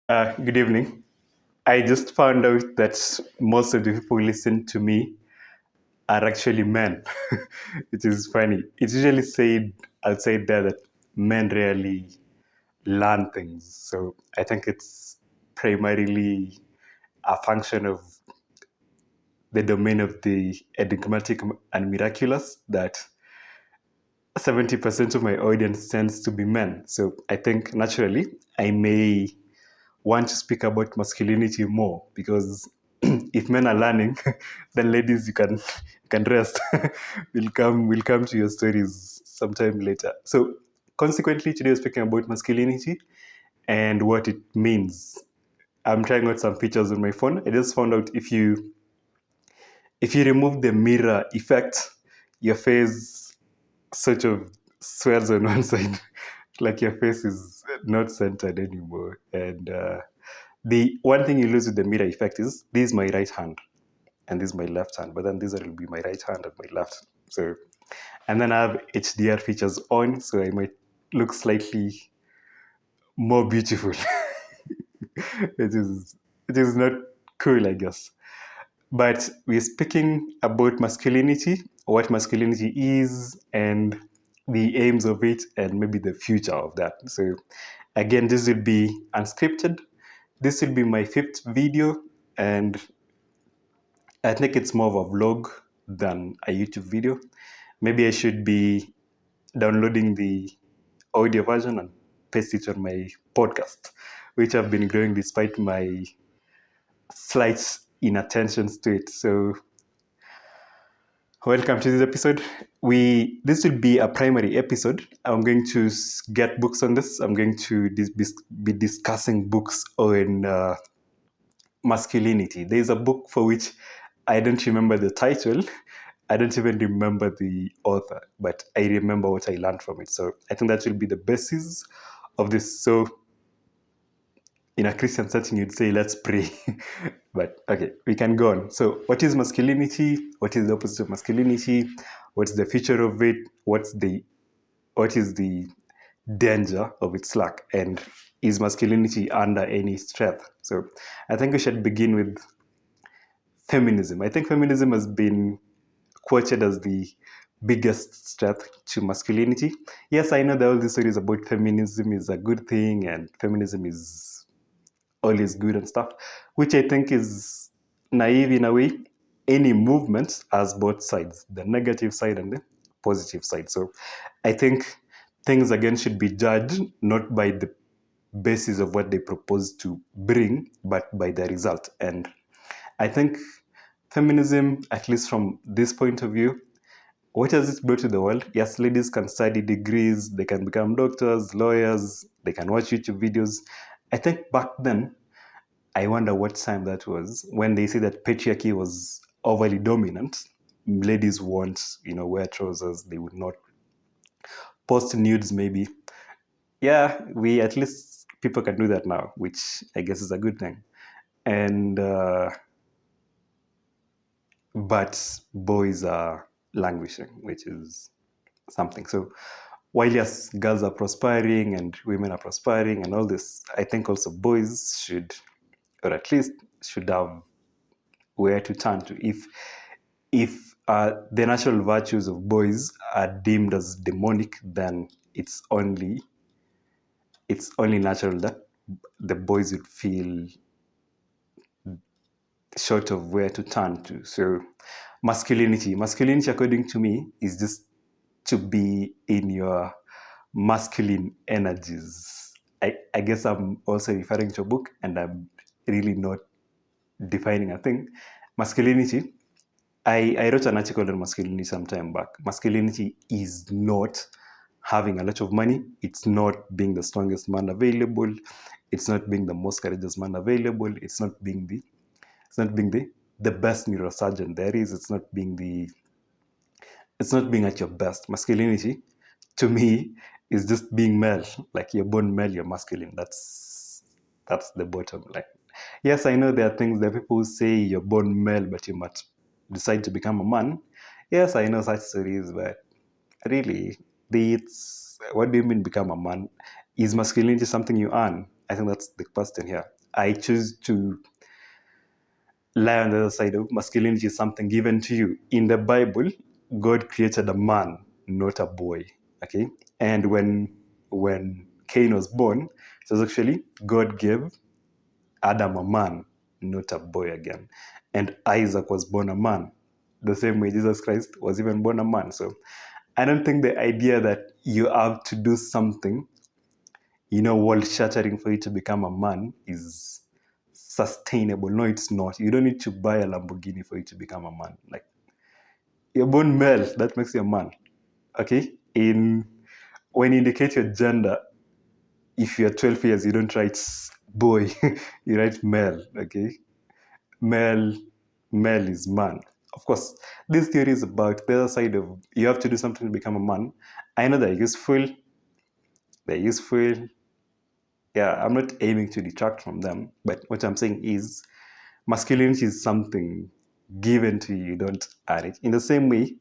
Good evening. I just found out that most of the people who listen to me are actually men, which is funny. It's usually said outside there that men rarely learn things. So I think it's primarily a function of the domain of the enigmatic and miraculous that 70% of my audience tends to be men. So I think naturally I may want to speak about masculinity more because if men are learning, then ladies you can rest. we'll come to your stories sometime later. So consequently, today we're speaking about masculinity and what it means. I'm trying out some features on my phone. I just found out if you remove the mirror effect, your face sort of swells on one side, like your face is not centered anymore. And the one thing you lose with the mirror effect is this is my right hand and this is my left hand, but then this will be my right hand and my left. So, and then I have HDR features on, so I might look slightly more beautiful. It is not cool, I guess. But we're speaking about masculinity, what masculinity is, and the aims of it, and maybe the future of that. So, again, this will be unscripted. This will be my fifth video, and I think it's more of a vlog than a YouTube video. Maybe I should be downloading the audio version and paste it on my podcast, which I've been growing despite my slight inattentions to it. So welcome to this episode. This will be a primary episode. I'm going to get books on this. I'm going to be discussing books on masculinity. There's a book for which I don't remember the title. I don't even remember the author, but I remember what I learned from it. So I think that will be the basis of this. So in a Christian setting, you'd say, let's pray. But okay, we can go on. So what is masculinity? What is the opposite of masculinity? What's the feature of it? What is the danger of its lack? And is masculinity under any threat? So I think we should begin with feminism. I think feminism has been quoted as the biggest threat to masculinity. Yes, I know there are all these stories about feminism is a good thing and feminism is always good and stuff, which I think is naive in a way. Any movement has both sides, the negative side and the positive side. So I think things again should be judged not by the basis of what they propose to bring, but by the result. And I think feminism, at least from this point of view, what has it brought to the world? Yes, ladies can study degrees, they can become doctors, lawyers, they can watch YouTube videos. I think back then, I wonder what time that was when they say that patriarchy was overly dominant. Ladies won't, wear trousers. They would not post nudes. Maybe, yeah. We at least people can do that now, which I guess is a good thing. And but boys are languishing, which is something. So while yes, girls are prospering and women are prospering and all this, I think also boys should, or at least should have where to turn to. If the natural virtues of boys are deemed as demonic, then it's only natural that the boys would feel short of where to turn to. So masculinity, according to me, is just to be in your masculine energies. I guess I'm also referring to a book and I'm really not defining a thing. Masculinity, I wrote an article on masculinity some time back. Masculinity is not having a lot of money. It's not being the strongest man available. It's not being the most courageous man available. It's not being the best neurosurgeon there is. It's not being at your best. Masculinity, to me, is just being male. Like you're born male, you're masculine. That's the bottom line. Yes, I know there are things that people say you're born male, but you must decide to become a man. Yes, I know such stories, but really, what do you mean become a man? Is masculinity something you earn? I think that's the question here. I choose to lie on the other side of masculinity is something given to you. In the Bible, God created a man, not a boy. Okay, and when Cain was born, it was actually God gave Adam a man, not a boy again, and Isaac was born a man, the same way Jesus Christ was even born a man. So I don't think the idea that you have to do something, world shattering for you to become a man is sustainable. No, it's not. You don't need to buy a Lamborghini for you to become a man. Like, you're born male, that makes you a man. Okay? When you indicate your gender, if you're 12 years, you don't write boy, you write male. Okay? Male male is man. Of course, this theory is about the other side of you have to do something to become a man. I know they're useful. They're useful. Yeah, I'm not aiming to detract from them, but what I'm saying is masculinity is something given to you, you don't add it. In the same way,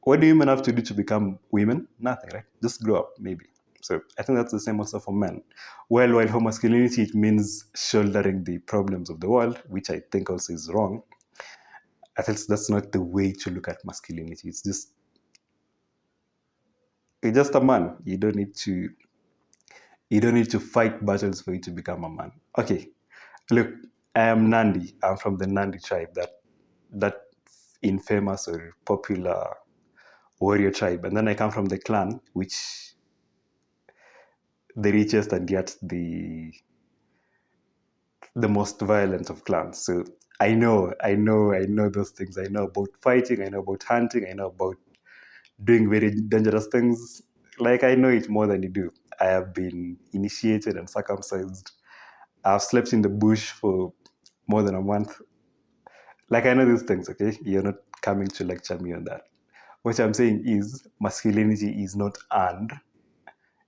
what do women have to do to become women? Nothing, right? Just grow up, maybe. So I think that's the same also for men. While for masculinity, it means shouldering the problems of the world, which I think also is wrong. I think that's not the way to look at masculinity. You're just a man. You don't need to fight battles for you to become a man. Okay, look, I am Nandi. I'm from the Nandi tribe, that infamous or popular warrior tribe, and then I come from the clan, which the richest and yet the most violent of clans. So I know those things. I know about fighting. I know about hunting. I know about doing very dangerous things. Like, I know it more than you do. I have been initiated and circumcised. I've slept in the bush for more than a month. Like, I know these things, okay? You're not coming to lecture me on that. What I'm saying is masculinity is not earned,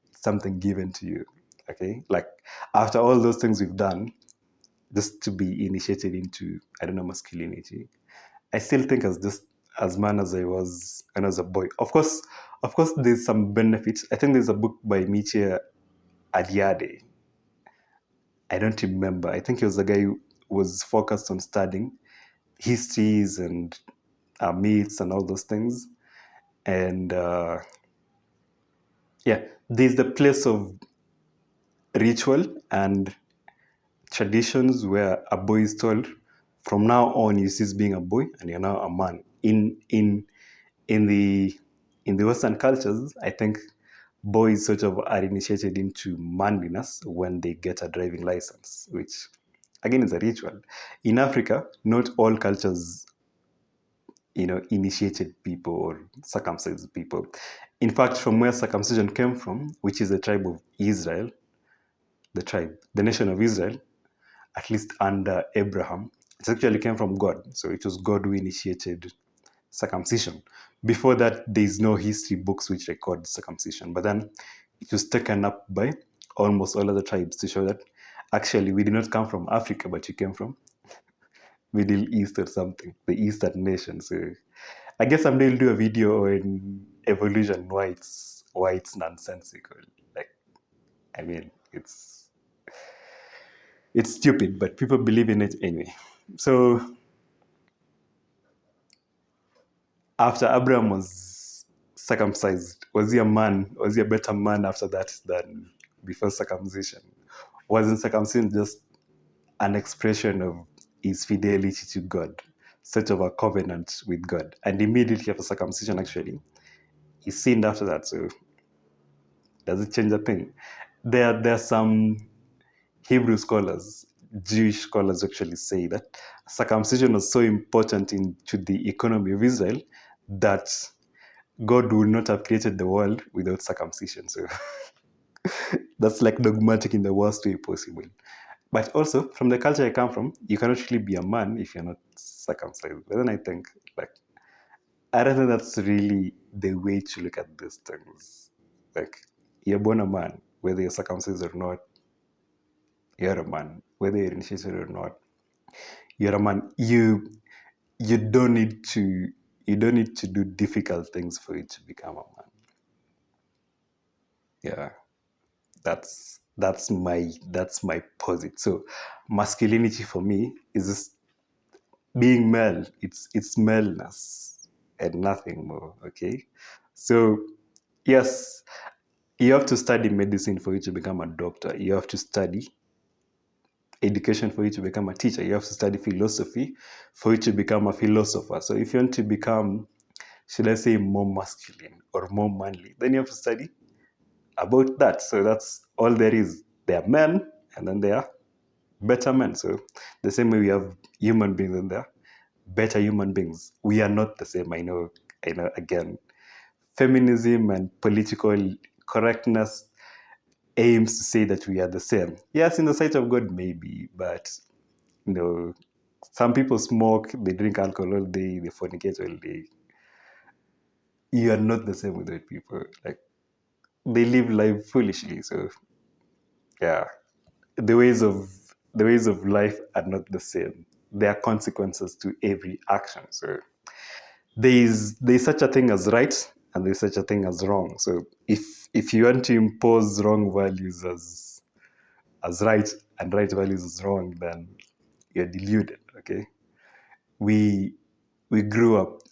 it's something given to you. Okay? Like, after all those things we've done, just to be initiated into, I don't know, masculinity, I still think as man as I was when I was a boy. Of course, there's some benefits. I think there's a book by Michia Adiade. I don't remember. I think he was a guy who was focused on studying histories and myths and all those things. And yeah, there's the place of ritual and traditions where a boy is told, from now on you cease being a boy and you're now a man. In the Western cultures, I think boys sort of are initiated into manliness when they get a driving license, which again is a ritual. In Africa, not all cultures, initiated people or circumcised people. In fact, from where circumcision came from, which is the tribe of Israel, the nation of Israel, at least under Abraham, it actually came from God. So it was God who initiated circumcision. Before that, there is no history books which record circumcision. But then it was taken up by almost all other tribes to show that actually we did not come from Africa, but we came from Middle East or something, the Eastern nation. So I guess I'm going to do a video on evolution, why it's nonsensical. Like, I mean, it's stupid, but people believe in it anyway. So after Abraham was circumcised, was he a man? Was he a better man after that than before circumcision? Wasn't circumcision just an expression of his fidelity to God, sort of a covenant with God? And immediately after circumcision, actually, he sinned after that. So does it change a thing? There are some Hebrew scholars, Jewish scholars actually say that circumcision was so important to the economy of Israel that God would not have created the world without circumcision. So that's like dogmatic in the worst way possible. But also, from the culture I come from, you cannot really be a man if you're not circumcised. But then I think, like, I don't think that's really the way to look at these things. Like, you're born a man, whether you're circumcised or not, you're a man. Whether you're initiated or not, you're a man. You don't need to do difficult things for you to become a man. Yeah, that's That's my posit. So masculinity for me is just being male. It's maleness and nothing more. Okay. So yes, you have to study medicine for you to become a doctor. You have to study education for you to become a teacher. You have to study philosophy for you to become a philosopher. So if you want to become, should I say, more masculine or more manly, then you have to study about that. So that's all there is. They are men, and then they are better men. So the same way we have human beings and they're better human beings. We are not the same. I know again. Feminism and political correctness aims to say that we are the same. Yes, in the sight of God, maybe, but you know, some people smoke, they drink alcohol all day, they fornicate all day. You are not the same with those people. Like they live life foolishly. So yeah, the ways of the ways of life are not the same. There are consequences to every action. So there's such a thing as right and there's such a thing as wrong. So if you want to impose wrong values as right and right values as wrong, then you're deluded. Okay, we we grew up.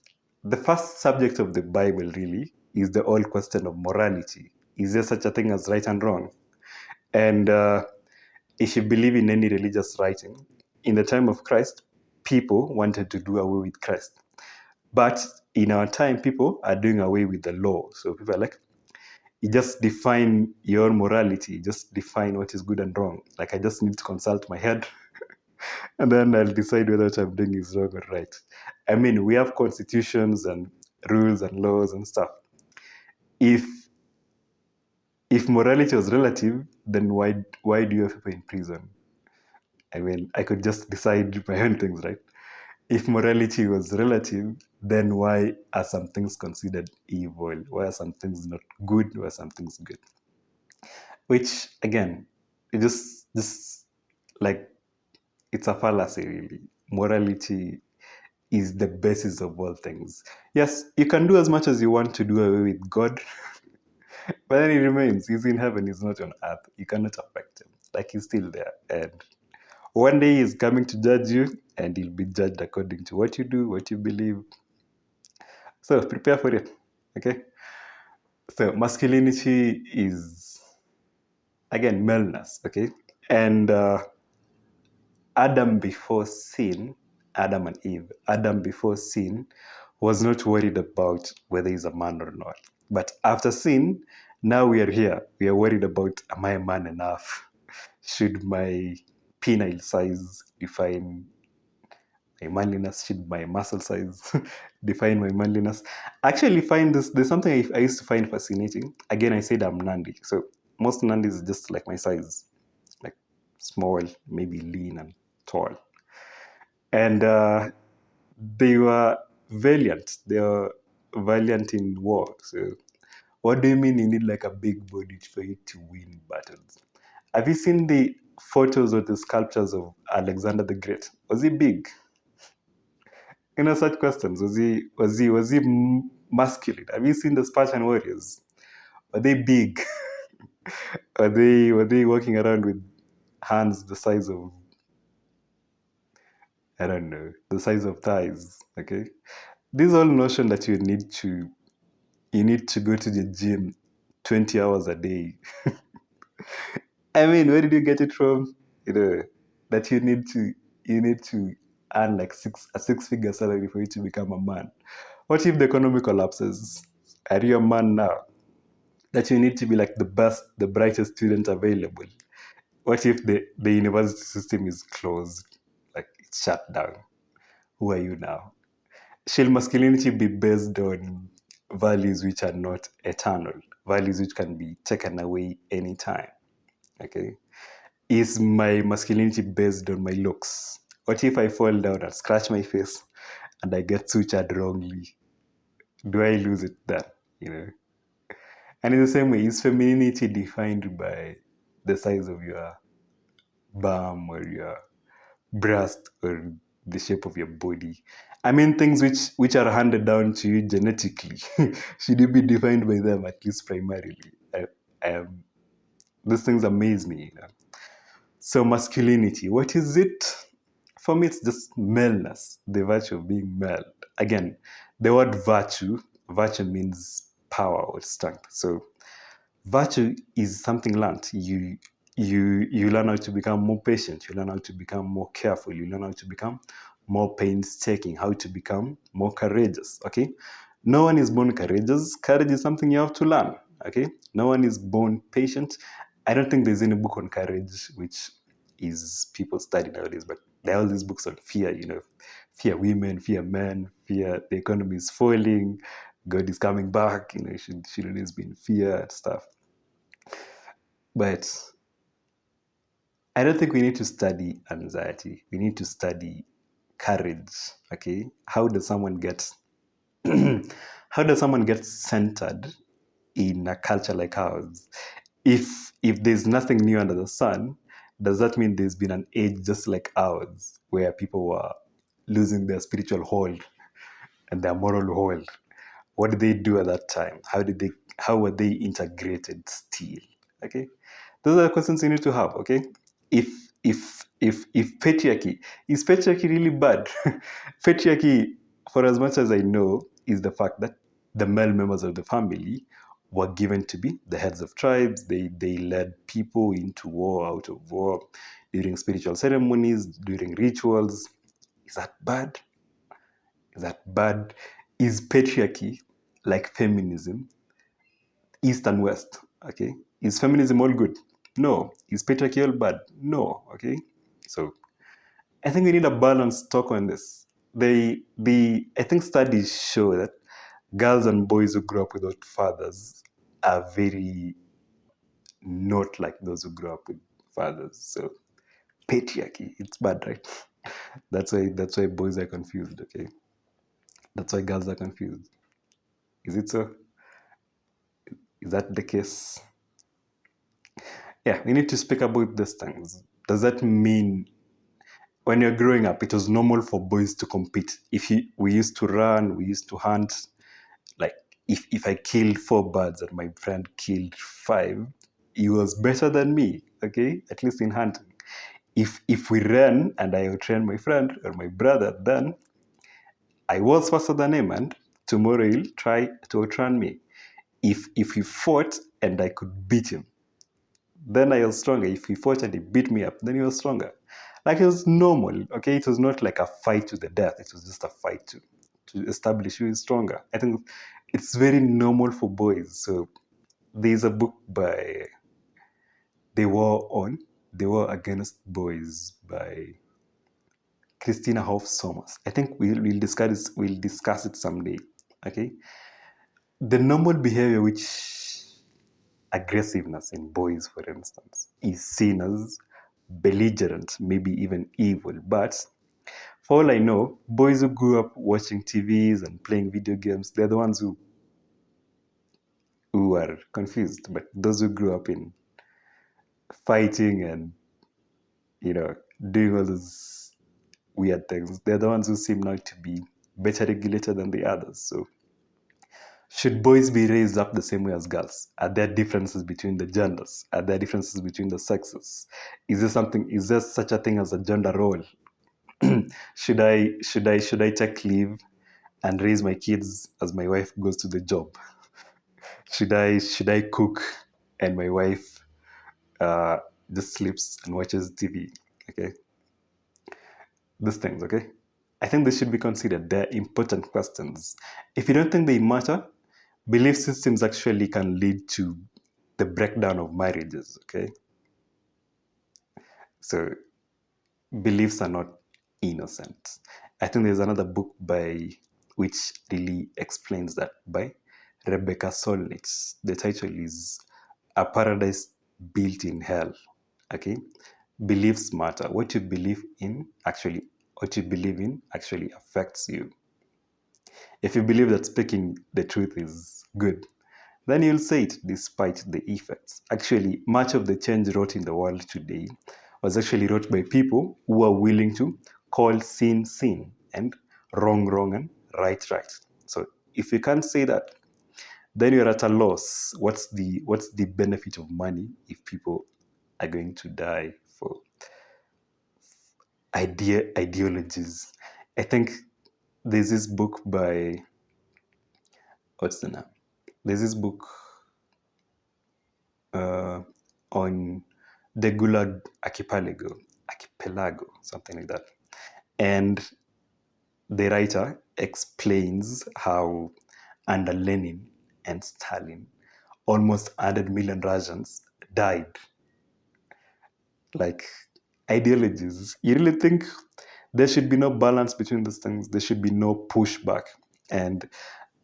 The first subject of the Bible really is the old question of morality. Is there such a thing as right and wrong? And if you believe in any religious writing, in the time of Christ, people wanted to do away with Christ. But in our time, people are doing away with the law. So people are like, you just define your morality, just define what is good and wrong. Like I just need to consult my head and then I'll decide whether what I'm doing is wrong or right. I mean, we have constitutions and rules and laws and stuff. If if morality was relative, then why do you have people in prison? I mean, I could just decide my own things, right? If morality was relative, then why are some things considered evil? Why are some things not good? Why are some things good? Which again, it just like it's a fallacy really. Morality is the basis of all things. Yes, you can do as much as you want to do away with God, but then he remains. He's in heaven, he's not on earth. You cannot affect him. Like he's still there. And one day he's coming to judge you, and he'll be judged according to what you do, what you believe. So prepare for it. Okay? So masculinity is again maleness, okay? And Adam before sin, Adam and Eve, Adam before sin was not worried about whether he's a man or not. But after sin, now we are here. We are worried about, am I a man enough? Should my penile size define my manliness? Should my muscle size define my manliness? I actually find this, there's something I used to find fascinating. Again, I said I'm Nandi. So most Nandis is just like my size, like small, maybe lean and tall. And they were valiant. They were valiant in war. So what do you mean you need like a big body for you to win battles? Have you seen the photos or the sculptures of Alexander the Great? Was he big? You know, such questions. Was he masculine? Have you seen the Spartan warriors? Were they big? Were they walking around with hands the size of, I don't know, the size of thighs? Okay, this whole notion that you need to go to the gym 20 hours a day. I mean, where did you get it from? You know, that you need to earn like a six-figure salary for you to become a man. What if the economy collapses? Are you a man now? That you need to be like the best, the brightest student available. What if the university system is closed? Like it's shut down. Who are you now? Shall masculinity be based on values which are not eternal? Values which can be taken away anytime. Okay. Is my masculinity based on my looks? What if I fall down and scratch my face and I get sutured wrongly? Do I lose it then? You know? And in the same way, is femininity defined by the size of your bum or your breast or the shape of your body? I mean, things which are handed down to you genetically, should you be defined by them at least primarily? Um, These things amaze me. So masculinity, what is it? For me, it's just maleness, the virtue of being male. Again, the word virtue means power or strength. So virtue is something learned. You learn how to become more patient. You learn how to become more careful. You learn how to become more painstaking. How to become more courageous. Okay, no one is born courageous. Courage is something you have to learn. Okay, no one is born patient. I don't think there's any book on courage which is people study nowadays, but there are all these books on fear. Fear women, fear men, fear the economy is falling, God is coming back. Should always be in fear and stuff. But I don't think we need to study anxiety. We need to study courage. Okay, how does someone get centered in a culture like ours? If there's nothing new under the sun, does that mean there's been an age just like ours where people were losing their spiritual hold and their moral hold? What did they do at that time? How were they integrated still? Okay, those are the questions you need to have. Okay, if if patriarchy, is patriarchy really bad? Patriarchy, for as much as I know, is the fact that the male members of the family were given to be the heads of tribes. They led people into war, out of war, during spiritual ceremonies, during rituals. Is that bad? Is that bad? Is patriarchy like feminism, east and west? Okay, is feminism all good? No. Is patriarchy all bad? No. Okay, so I think we need a balanced talk on this. I think studies show that girls and boys who grow up without fathers are very not like those who grow up with fathers. So patriarchy, it's bad, right? That's why boys are confused. Okay, that's why girls are confused. Is it so? Is that the case? Yeah, we need to speak about these things. Does that mean when you're growing up, it was normal for boys to compete? We used to run, we used to hunt. Like if I killed 4 birds and my friend killed 5, he was better than me. Okay, at least in hunting. If we ran and I outran my friend or my brother, then I was faster than him, and tomorrow he'll try to outrun me. If he fought and I could beat him, then I was stronger. If he fought and he beat me up, then he was stronger. Like it was normal, okay? It was not like a fight to the death. It was just a fight to establish who is stronger. I think it's very normal for boys. So there's a book by The War Against Boys by Christina Hoff Sommers. I think we'll discuss it someday. Okay? The normal behavior which aggressiveness in boys, for instance, is seen as belligerent, maybe even evil. But for all I know, boys who grew up watching TVs and playing video games, they're the ones who are confused. But those who grew up in fighting and, you know, doing all those weird things, they're the ones who seem now to be better regulated than the others. So should boys be raised up the same way as girls? Are there differences between the genders? Are there differences between the sexes? Is there such a thing as a gender role? Should I take leave and raise my kids as my wife goes to the job? Should I cook and my wife uh, just sleeps and watches TV? Okay, these things. Okay, I think they should be considered. They're important questions. If you don't think they matter, belief systems actually can lead to the breakdown of marriages. Okay, so beliefs are not innocent. I think there's another book which really explains that, by Rebecca Solnit. The title is A Paradise Built in Hell. Okay, beliefs matter. What you believe in actually affects you. If you believe that speaking the truth is good, then you'll say it despite the effects. Actually, much of the change wrought in the world today was actually wrought by people who are willing to call sin sin and wrong wrong and right right. So if you can't say that, then you're at a loss. What's the benefit of money if people are going to die for ideologies? I think there's this book by, what's the name? There's this book on the Gulag archipelago, something like that. And the writer explains how under Lenin and Stalin, almost 100 million Russians died. Like, ideologies. You really think there should be no balance between these things? There should be no pushback. And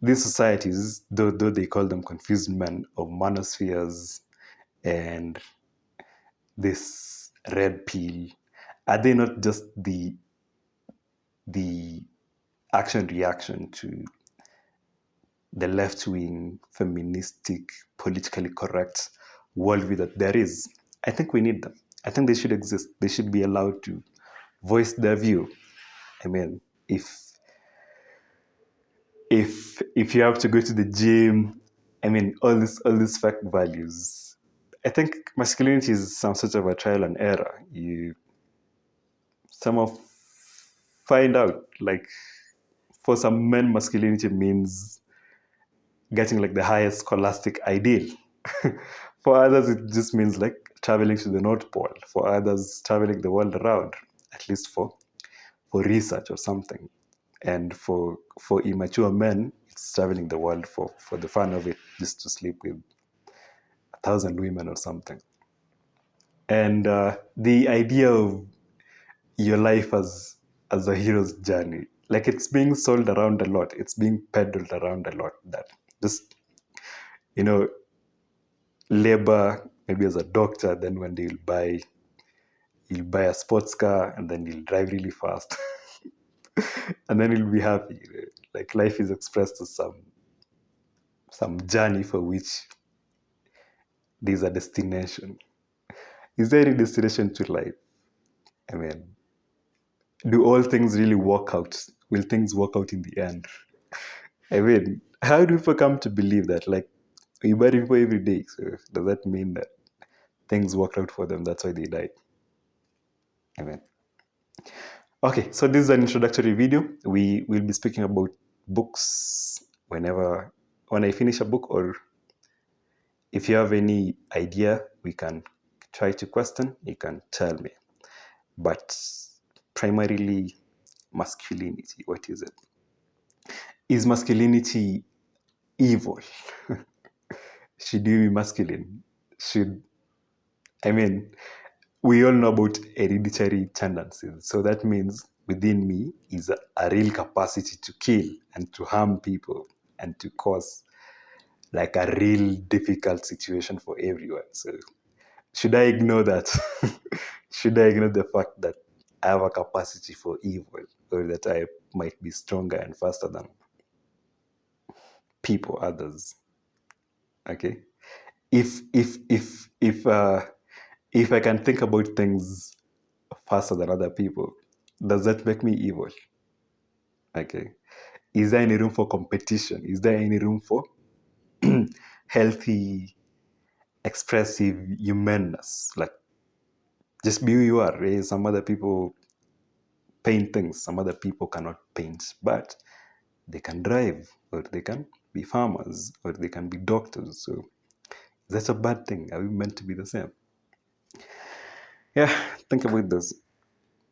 these societies, though they call them confused men of manospheres and this red pill, are they not just the action reaction to the left-wing, feministic, politically correct worldview that there is? I think we need them. I think they should exist. They should be allowed to voice their view. I mean, if you have to go to the gym, I mean, all these fact values. I think masculinity is some sort of a trial and error. You somehow find out, like, for some men, masculinity means getting like the highest scholastic ideal. For others, it just means like traveling to the North Pole. For others, traveling the world around, at least for research or something. And for immature men, it's traveling the world for the fun of it, just to sleep with 1,000 women or something. And the idea of your life as a hero's journey, like, it's being sold around a lot. It's being peddled around a lot, that just, labor maybe as a doctor, then when they'll buy a sports car, and then he'll drive really fast. And then he'll be happy. Like, life is expressed as some journey for which there's a destination. Is there any destination to life? I mean, do all things really work out? Will things work out in the end? I mean, how do people come to believe that? Like, you bury people every day, so does that mean that things worked out for them? That's why they died? I mean, okay, so this is an introductory video. We will be speaking about books when I finish a book, or if you have any idea, we can try to question, you can tell me. But primarily, masculinity, what is it? Is masculinity evil? Should you be masculine? We all know about hereditary tendencies. So that means within me is a real capacity to kill and to harm people and to cause like a real difficult situation for everyone. So should I ignore that? Should I ignore the fact that I have a capacity for evil, or that I might be stronger and faster than people, others? Okay. If I can think about things faster than other people, does that make me evil? Okay. Is there any room for competition? Is there any room for healthy, expressive humanness? Like, just be who you are. Eh? Some other people paint things. Some other people cannot paint, but they can drive, or they can be farmers, or they can be doctors. So that's a bad thing. Are we meant to be the same? Yeah, think about this.